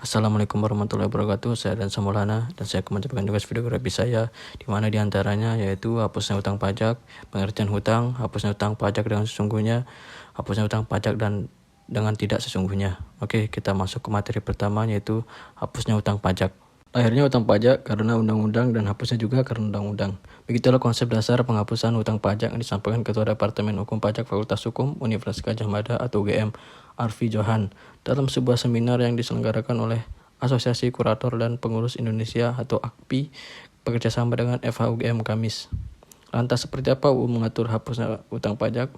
Assalamualaikum warahmatullahi wabarakatuh. Saya Dan Samulana dan saya akan mencoba tugas videografi saya, di mana diantaranya yaitu hapusnya hutang pajak, pengertian hutang, hapusnya hutang pajak dengan sesungguhnya, hapusnya hutang pajak dan dengan tidak sesungguhnya. Oke, kita masuk ke materi pertama yaitu hapusnya hutang pajak. Lahirnya hutang pajak karena undang-undang dan hapusnya juga karena undang-undang. Begitulah konsep dasar penghapusan hutang pajak yang disampaikan Ketua Departemen Hukum Pajak Fakultas Hukum Universitas Gadjah Mada atau UGM, Arfi Johan, dalam sebuah seminar yang diselenggarakan oleh Asosiasi Kurator dan Pengurus Indonesia atau AKPI bekerjasama dengan FHUGM Kamis. Lantas seperti apa UU mengatur hapusnya hutang pajak?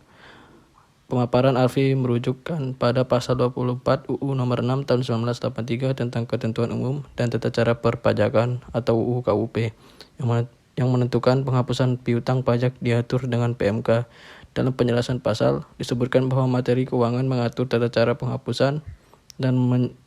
Pemaparan Arfi merujukkan pada pasal 24 UU nomor 6 tahun 1983 tentang ketentuan umum dan tata cara perpajakan atau UU KUP yang menentukan penghapusan piutang pajak diatur dengan PMK. Dalam penjelasan pasal disebutkan bahwa materi keuangan mengatur tata cara penghapusan dan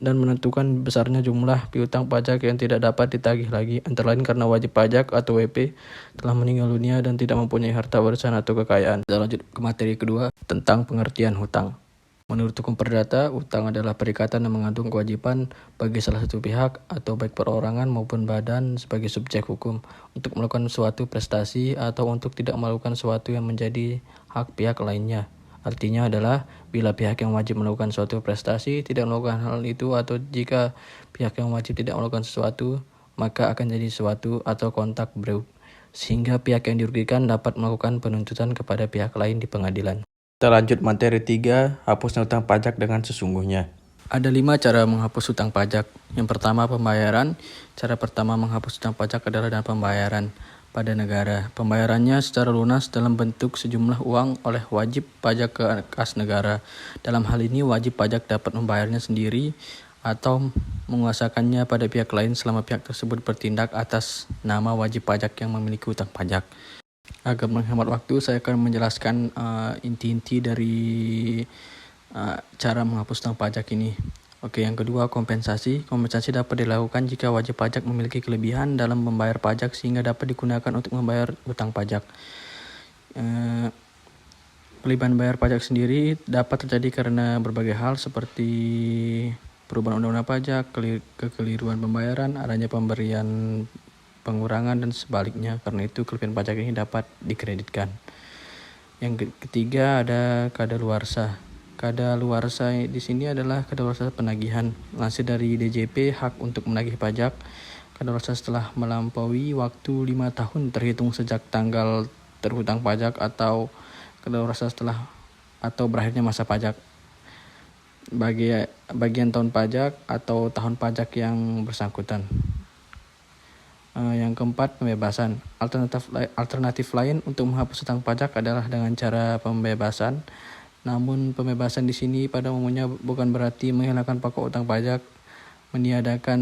menentukan besarnya jumlah piutang pajak yang tidak dapat ditagih lagi, antara lain karena wajib pajak atau WP telah meninggal dunia dan tidak mempunyai harta warisan atau kekayaan. Kita lanjut ke materi kedua tentang pengertian hutang. Menurut hukum perdata, hutang adalah perikatan yang mengandung kewajiban bagi salah satu pihak atau baik perorangan maupun badan sebagai subjek hukum untuk melakukan suatu prestasi atau untuk tidak melakukan sesuatu yang menjadi hak pihak lainnya. Artinya adalah bila pihak yang wajib melakukan suatu prestasi tidak melakukan hal itu, atau jika pihak yang wajib tidak melakukan sesuatu, maka akan jadi sesuatu atau kontak breuk, sehingga pihak yang dirugikan dapat melakukan penuntutan kepada pihak lain di pengadilan. Kita lanjut materi 3, hapusnya hutang pajak dengan sesungguhnya. Ada 5 cara menghapus hutang pajak. Yang pertama, pembayaran. Cara pertama menghapus hutang pajak adalah dengan pembayaran pada negara. Pembayarannya secara lunas dalam bentuk sejumlah uang oleh wajib pajak ke kas negara. Dalam hal ini wajib pajak dapat membayarnya sendiri atau menguasakannya pada pihak lain selama pihak tersebut bertindak atas nama wajib pajak yang memiliki hutang pajak. Agar menghemat waktu, saya akan menjelaskan inti-inti dari cara menghapus hutang pajak ini. Oke, yang kedua, kompensasi. Kompensasi dapat dilakukan jika wajib pajak memiliki kelebihan dalam membayar pajak sehingga dapat digunakan untuk membayar hutang pajak. Kelebihan bayar pajak sendiri dapat terjadi karena berbagai hal seperti perubahan undang-undang pajak, kekeliruan pembayaran, adanya pemberian pengurangan dan sebaliknya. Karena itu kelebihan pajak ini dapat dikreditkan. Yang ketiga ada kadaluarsa. Kadaluarsa di sini adalah kadaluarsa penagihan. Lansir dari DJP, hak untuk menagih pajak. Kadaluarsa setelah melampaui waktu 5 tahun terhitung sejak tanggal terhutang pajak, atau kadaluarsa setelah atau berakhirnya masa pajak. Bagian tahun pajak atau tahun pajak yang bersangkutan. Yang keempat, pembebasan. Alternatif lain untuk menghapus hutang pajak adalah dengan cara pembebasan. Namun pembebasan di sini pada umumnya bukan berarti menghilangkan pokok utang pajak, meniadakan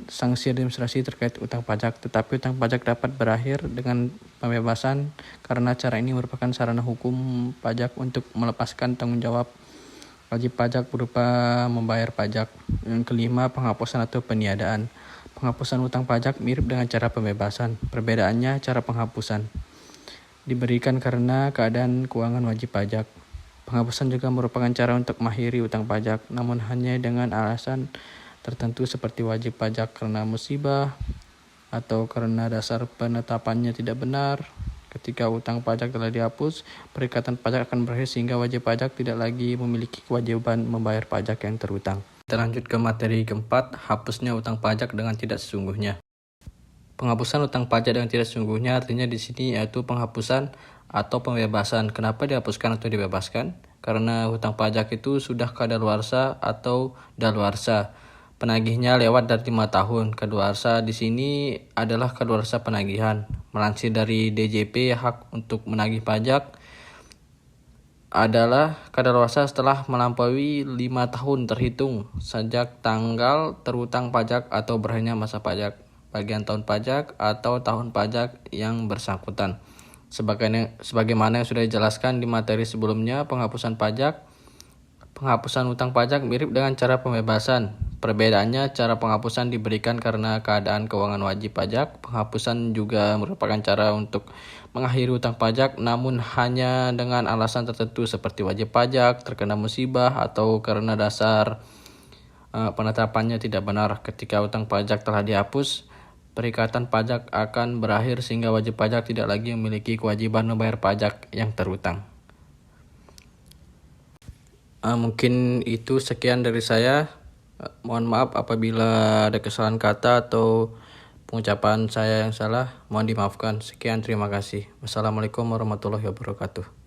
sanksi administrasi terkait utang pajak, tetapi utang pajak dapat berakhir dengan pembebasan karena cara ini merupakan sarana hukum pajak untuk melepaskan tanggung jawab wajib pajak berupa membayar pajak. Yang kelima, penghapusan atau peniadaan. Penghapusan utang pajak mirip dengan cara pembebasan. Perbedaannya, cara penghapusan diberikan karena keadaan keuangan wajib pajak. Penghapusan juga merupakan cara untuk mengakhiri utang pajak, namun hanya dengan alasan tertentu seperti wajib pajak karena musibah atau karena dasar penetapannya tidak benar. Ketika utang pajak telah dihapus, perikatan pajak akan berakhir sehingga wajib pajak tidak lagi memiliki kewajiban membayar pajak yang terhutang. Kita lanjut ke materi keempat, hapusnya utang pajak dengan tidak sesungguhnya. Penghapusan utang pajak dengan tidak sesungguhnya artinya di sini yaitu penghapusan atau pembebasan. Kenapa dihapuskan atau dibebaskan? Karena hutang pajak itu sudah kadaluarsa atau daluarsa. Penagihnya lewat dari 5 tahun. Kadaluarsa di sini adalah kadaluarsa penagihan. Melansir dari DJP, hak untuk menagih pajak adalah kadaluarsa setelah melampaui 5 tahun terhitung sejak tanggal terhutang pajak atau berakhirnya masa pajak, bagian tahun pajak atau tahun pajak yang bersangkutan. Sebagaimana yang sudah dijelaskan di materi sebelumnya, penghapusan hutang pajak mirip dengan cara pembebasan. Perbedaannya, cara penghapusan diberikan karena keadaan keuangan wajib pajak. Penghapusan juga merupakan cara untuk mengakhiri hutang pajak, namun hanya dengan alasan tertentu seperti wajib pajak, terkena musibah, atau karena dasar penetapannya tidak benar. Ketika hutang pajak telah dihapus, perikatan pajak akan berakhir sehingga wajib pajak tidak lagi memiliki kewajiban membayar pajak yang terhutang. Mungkin itu sekian dari saya. Mohon maaf apabila ada kesalahan kata atau pengucapan saya yang salah. Mohon dimaafkan. Sekian, terima kasih. Wassalamualaikum warahmatullahi wabarakatuh.